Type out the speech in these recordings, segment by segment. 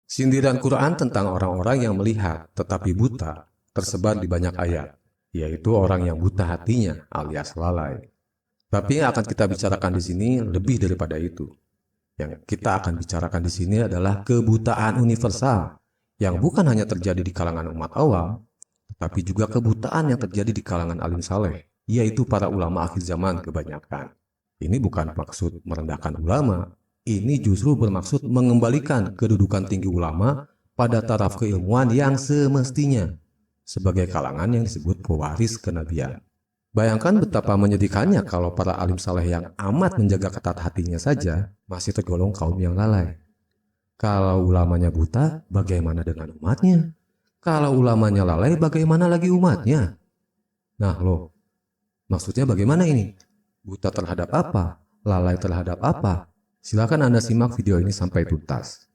Sindiran Quran tentang orang-orang yang melihat tetapi buta tersebar di banyak ayat, yaitu orang yang buta hatinya alias lalai. Tapi yang akan kita bicarakan di sini lebih daripada itu. Yang kita akan bicarakan di sini adalah kebutaan universal yang bukan hanya terjadi di kalangan umat awam, tetapi juga kebutaan yang terjadi di kalangan alim saleh, yaitu para ulama akhir zaman kebanyakan. Ini bukan maksud merendahkan ulama, ini justru bermaksud mengembalikan kedudukan tinggi ulama pada taraf keilmuan yang semestinya, sebagai kalangan yang disebut pewaris kenabian. Bayangkan betapa menyedihkannya kalau para alim saleh yang amat menjaga ketat hatinya saja masih tergolong kaum yang lalai. Kalau ulamanya buta, bagaimana dengan umatnya? Kalau ulamanya lalai, bagaimana lagi umatnya? Nah loh, maksudnya bagaimana ini? Buta terhadap apa? Lalai terhadap apa? Silakan Anda simak video ini sampai tuntas.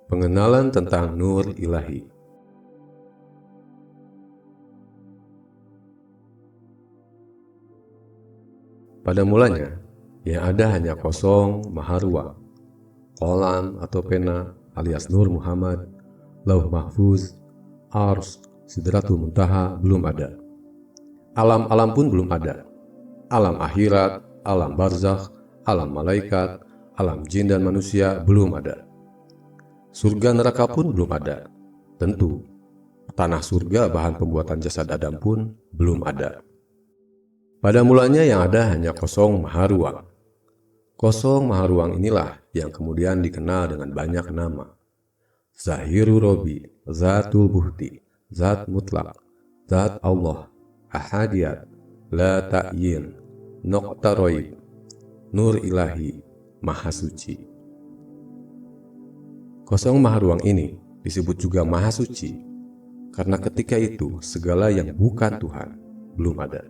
Pengenalan tentang Nur Ilahi. Pada mulanya, yang ada hanya kosong, maha ruang, kolam atau pena alias Nur Muhammad, Lauh Mahfuz, Ars, Sidratul Muntaha belum ada. Alam-alam pun belum ada. Alam akhirat, alam barzakh, alam malaikat, alam jin dan manusia belum ada. Surga neraka pun belum ada. Tentu, tanah surga bahan pembuatan jasad Adam pun belum ada. Pada mulanya yang ada hanya kosong maha ruang. Kosong maha ruang inilah yang kemudian dikenal dengan banyak nama. Zahiru Robi, Zatul Buhti, Zat Mutlak, Zat Allah, Ahadiyat, La Ta'yin, Noqta Roib, Nur Ilahi, Maha Suci. Kosong maha ruang ini disebut juga Maha Suci, karena ketika itu segala yang bukan Tuhan belum ada.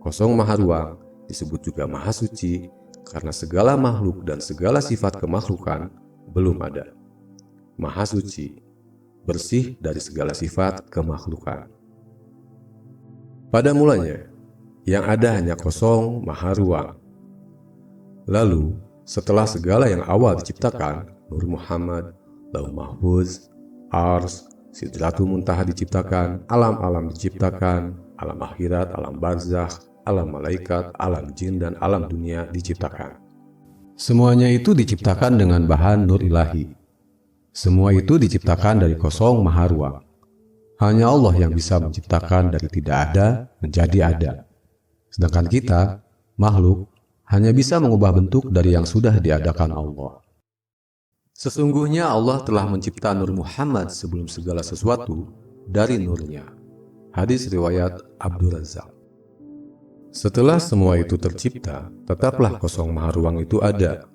Kosong maha ruang disebut juga Maha Suci, karena segala makhluk dan segala sifat kemakhlukan belum ada. Maha Suci, bersih dari segala sifat kemakhlukan. Pada mulanya, yang ada hanya kosong maha ruang. Lalu, setelah segala yang awal diciptakan, Nur Muhammad, Lauh Mahfuz, Ars, Sidratul Muntaha diciptakan, alam-alam diciptakan, alam akhirat, alam barzakh, alam malaikat, alam jin, dan alam dunia diciptakan. Semuanya itu diciptakan dengan bahan Nur Ilahi. Semua itu diciptakan dari kosong maha ruang. Hanya Allah yang bisa menciptakan dari tidak ada menjadi ada. Sedangkan kita, makhluk, hanya bisa mengubah bentuk dari yang sudah diadakan Allah. Sesungguhnya Allah telah mencipta Nur Muhammad sebelum segala sesuatu dari nurnya. Hadis riwayat Abdul Razak. Setelah semua itu tercipta, tetaplah kosong maha ruang itu ada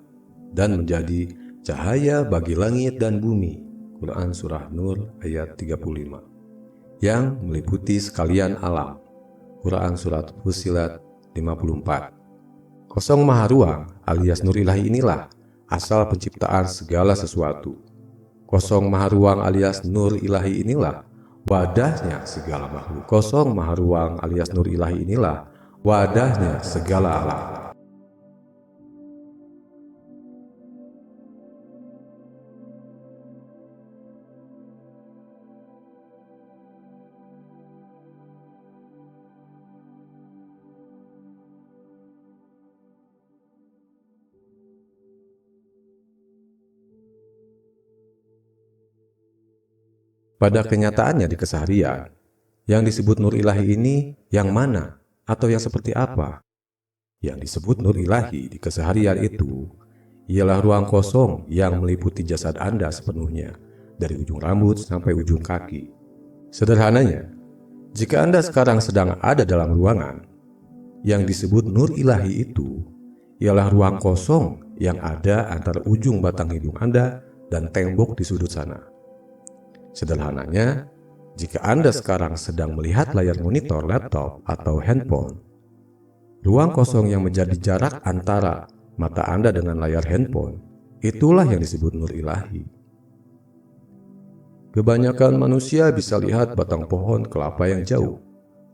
dan menjadi cahaya bagi langit dan bumi. Quran Surah Nur ayat 35. Yang meliputi sekalian alam. Quran Surat Fussilat 54. Kosong maha ruang alias Nur Ilahi inilah asal penciptaan segala sesuatu. Kosong maha ruang alias Nur Ilahi inilah wadahnya segala makhluk. Kosong maha ruang alias Nur Ilahi inilah wadahnya segala alam. Pada kenyataannya di keseharian, yang disebut Nur Ilahi ini yang mana atau yang seperti apa? Yang disebut Nur Ilahi di keseharian itu ialah ruang kosong yang meliputi jasad Anda sepenuhnya, dari ujung rambut sampai ujung kaki. Sederhananya, jika Anda sekarang sedang ada dalam ruangan, yang disebut Nur Ilahi itu ialah ruang kosong yang ada antara ujung batang hidung Anda dan tembok di sudut sana. Sederhananya, jika Anda sekarang sedang melihat layar monitor laptop atau handphone, ruang kosong yang menjadi jarak antara mata Anda dengan layar handphone, itulah yang disebut nur ilahi. Kebanyakan manusia bisa lihat batang pohon kelapa yang jauh,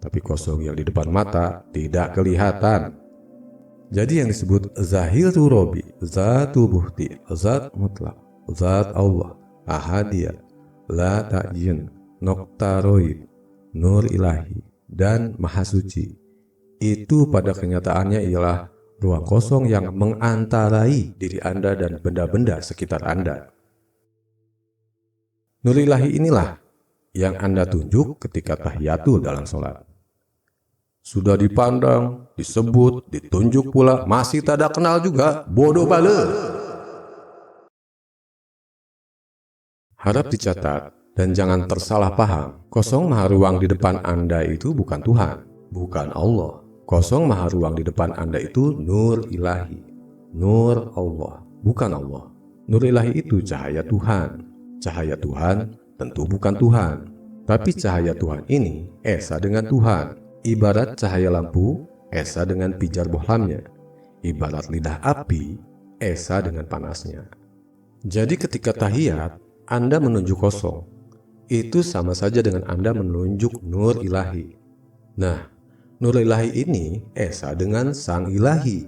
tapi kosong yang di depan mata tidak kelihatan. Jadi yang disebut Zahirul Robi, Zatul Buhti, Zat Mutlak, Zat Allah, Ahadiyah, La Ta'jin, Noktaroid, Nur Ilahi, dan Maha Suci, itu pada kenyataannya ialah ruang kosong yang mengantarai diri Anda dan benda-benda sekitar Anda. Nur Ilahi inilah yang Anda tunjuk ketika tahiyatul dalam sholat. Sudah dipandang, disebut, ditunjuk pula, masih tidak kenal juga, bodoh bale. Harap dicatat dan jangan tersalah paham, kosong maha ruang di depan Anda itu bukan Tuhan, bukan Allah. Kosong maha ruang di depan Anda itu nur ilahi, nur Allah, bukan Allah. Nur ilahi itu cahaya Tuhan. Cahaya Tuhan tentu bukan Tuhan, tapi cahaya Tuhan ini esa dengan Tuhan. Ibarat cahaya lampu, esa dengan pijar bohlamnya. Ibarat lidah api, esa dengan panasnya. Jadi ketika tahiyat, Anda menunjuk kosong. Itu sama saja dengan Anda menunjuk nur ilahi. Nah, nur ilahi ini esa dengan sang ilahi.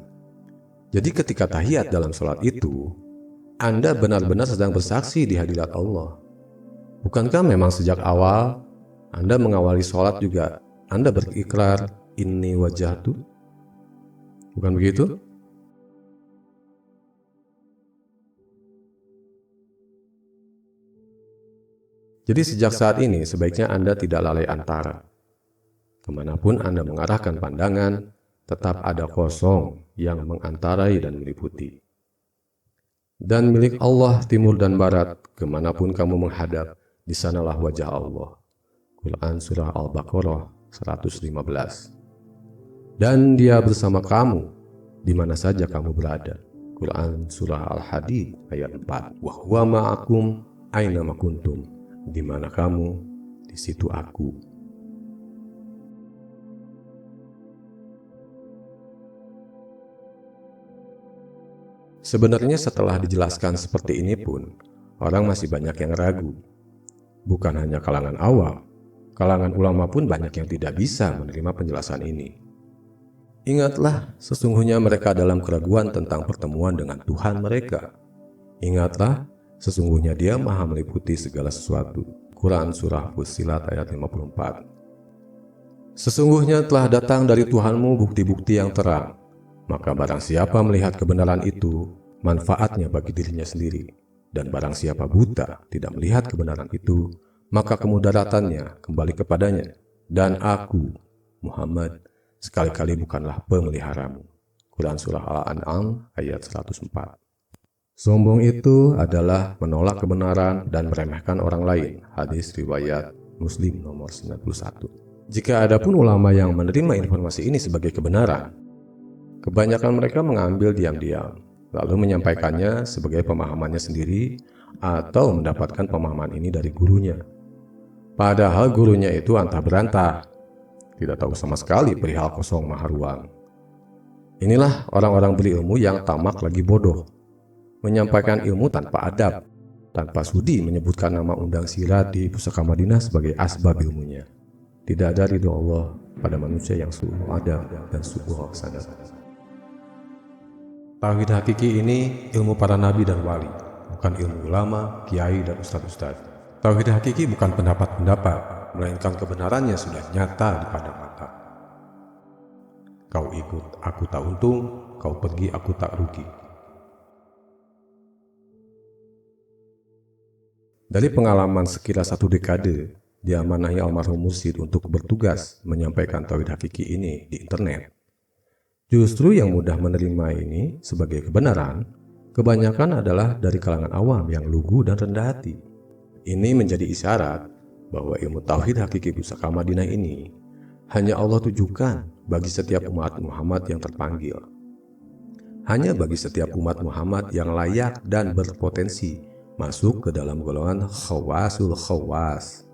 Jadi ketika tahiyat dalam sholat itu, Anda benar-benar sedang bersaksi di hadirat Allah. Bukankah memang sejak awal Anda mengawali sholat juga Anda berikrar inni wajahtu? Bukan begitu? Jadi sejak saat ini sebaiknya Anda tidak lalai antara. Kemanapun Anda mengarahkan pandangan, tetap ada kosong yang mengantarai dan meliputi. Dan milik Allah timur dan barat, kemanapun kamu menghadap, di sanalah wajah Allah. Quran Surah Al-Baqarah 115. Dan dia bersama kamu, di mana saja kamu berada. Quran Surah Al-Hadid ayat 4. Wa huwa ma'akum aina ma kuntum. Di mana kamu, di situ aku. Sebenarnya setelah dijelaskan seperti ini pun, orang masih banyak yang ragu. Bukan hanya kalangan awam, kalangan ulama pun banyak yang tidak bisa menerima penjelasan ini. Ingatlah, sesungguhnya mereka dalam keraguan tentang pertemuan dengan Tuhan mereka. Ingatlah, sesungguhnya Dia Maha meliputi segala sesuatu. Quran Surah Fussilat ayat 54. Sesungguhnya telah datang dari Tuhanmu bukti-bukti yang terang. Maka barang siapa melihat kebenaran itu, manfaatnya bagi dirinya sendiri. Dan barang siapa buta tidak melihat kebenaran itu, maka kemudaratannya kembali kepadanya. Dan aku, Muhammad, sekali-kali bukanlah pemeliharamu. Quran Surah Al-An'am ayat 104. Sombong itu adalah menolak kebenaran dan meremehkan orang lain. Hadis riwayat Muslim nomor 91. Jika ada pun ulama yang menerima informasi ini sebagai kebenaran, kebanyakan mereka mengambil diam-diam, lalu menyampaikannya sebagai pemahamannya sendiri atau mendapatkan pemahaman ini dari gurunya. Padahal gurunya itu antah berantah, tidak tahu sama sekali perihal kosong maha ruang. Inilah orang-orang berilmu yang tamak lagi bodoh, menyampaikan ilmu tanpa adab, tanpa sudi menyebutkan nama undang sirat di pusaka Madinah sebagai asbab ilmunya. Tidak ada ridho Allah pada manusia yang sungguh adab dan sungguh sadar. Tauhid hakiki ini ilmu para nabi dan wali, bukan ilmu ulama, kiai, dan ustadz-ustadz. Tauhid hakiki bukan pendapat-pendapat, melainkan kebenarannya sudah nyata di pada mata. Kau ikut, aku tak untung, kau pergi, aku tak rugi. Dari pengalaman sekira 1 dekade, diamanahi almarhum Mursyid untuk bertugas menyampaikan tauhid hakiki ini di internet. Justru yang mudah menerima ini sebagai kebenaran, kebanyakan adalah dari kalangan awam yang lugu dan rendah hati. Ini menjadi isyarat bahwa ilmu tauhid hakiki pusaka Madinah ini hanya Allah tujukan bagi setiap umat Muhammad yang terpanggil. hanya bagi setiap umat Muhammad yang layak dan berpotensi masuk ke dalam golongan khawasul khawas.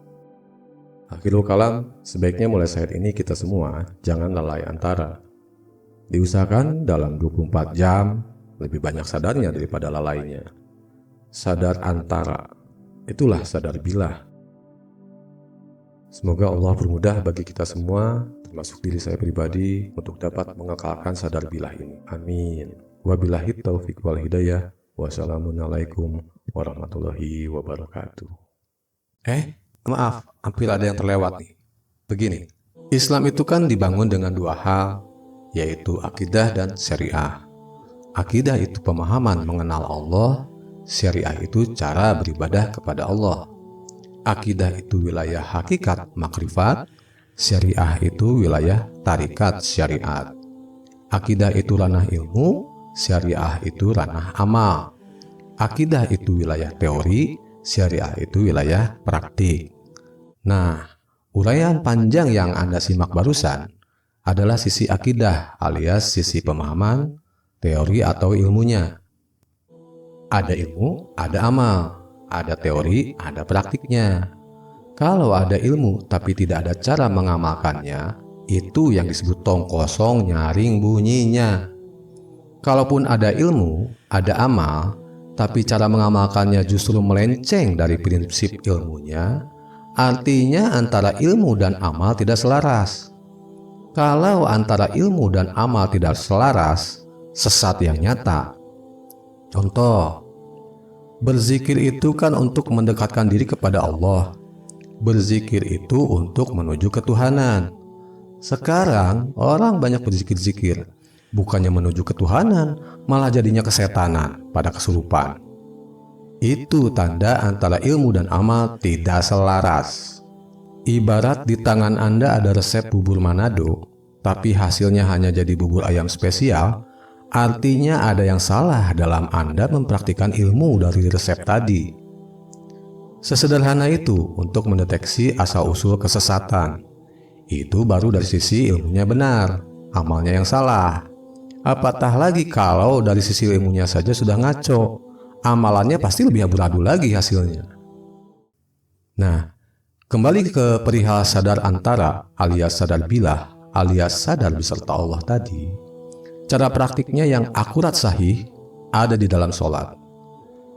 Akhirul kalam, sebaiknya mulai saat ini kita semua jangan lalai antara. Diusahakan dalam 24 jam lebih banyak sadarnya daripada lalainya. Sadar antara, itulah sadar bilah. Semoga Allah permudah bagi kita semua, termasuk diri saya pribadi, untuk dapat mengekalkan sadar bilah ini. Amin. Wabillahi taufiq wal hidayah. Wassalamualaikum warahmatullahi wabarakatuh. Maaf, hampir ada yang terlewat nih. Begini, Islam itu kan dibangun dengan dua hal, yaitu akidah dan syariah. Akidah itu pemahaman mengenal Allah, syariah itu cara beribadah kepada Allah. Akidah itu wilayah hakikat makrifat, syariah itu wilayah tarikat syariat. Akidah itu ranah ilmu, syariah itu ranah amal. Akidah itu wilayah teori, syariah itu wilayah praktik. Nah, uraian panjang yang Anda simak barusan adalah sisi akidah alias sisi pemahaman, teori atau ilmunya. Ada ilmu, ada amal. Ada teori, ada praktiknya. Kalau ada ilmu tapi tidak ada cara mengamalkannya, itu yang disebut tong kosong nyaring bunyinya. Kalaupun ada ilmu, ada amal, tapi cara mengamalkannya justru melenceng dari prinsip ilmunya, artinya antara ilmu dan amal tidak selaras. Kalau antara ilmu dan amal tidak selaras, sesat yang nyata. Contoh, berzikir itu kan untuk mendekatkan diri kepada Allah. Berzikir itu untuk menuju ketuhanan. Sekarang orang banyak berzikir-zikir, bukannya menuju ketuhanan, malah jadinya kesetanan pada kesurupan. Itu tanda antara ilmu dan amal tidak selaras. Ibarat di tangan Anda ada resep bubur Manado, tapi hasilnya hanya jadi bubur ayam spesial, artinya ada yang salah dalam Anda mempraktikkan ilmu dari resep tadi. Sesederhana itu untuk mendeteksi asal-usul kesesatan. Itu baru dari sisi ilmunya benar, amalnya yang salah. Apatah lagi kalau dari sisi ilmunya saja sudah ngaco, amalannya pasti lebih amburadul lagi hasilnya. Nah, kembali ke perihal sadar antara alias sadar bilah alias sadar beserta Allah tadi. Cara praktiknya yang akurat sahih ada di dalam sholat.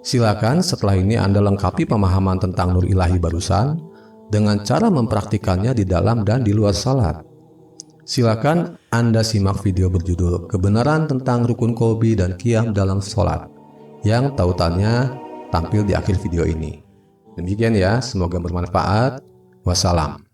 Silakan setelah ini Anda lengkapi pemahaman tentang nur ilahi barusan dengan cara mempraktikannya di dalam dan di luar sholat. Silakan Anda simak video berjudul Kebenaran tentang Rukun Qalbi dan Qiyam dalam Sholat yang tautannya tampil di akhir video ini. Demikian ya, semoga bermanfaat. Wassalam.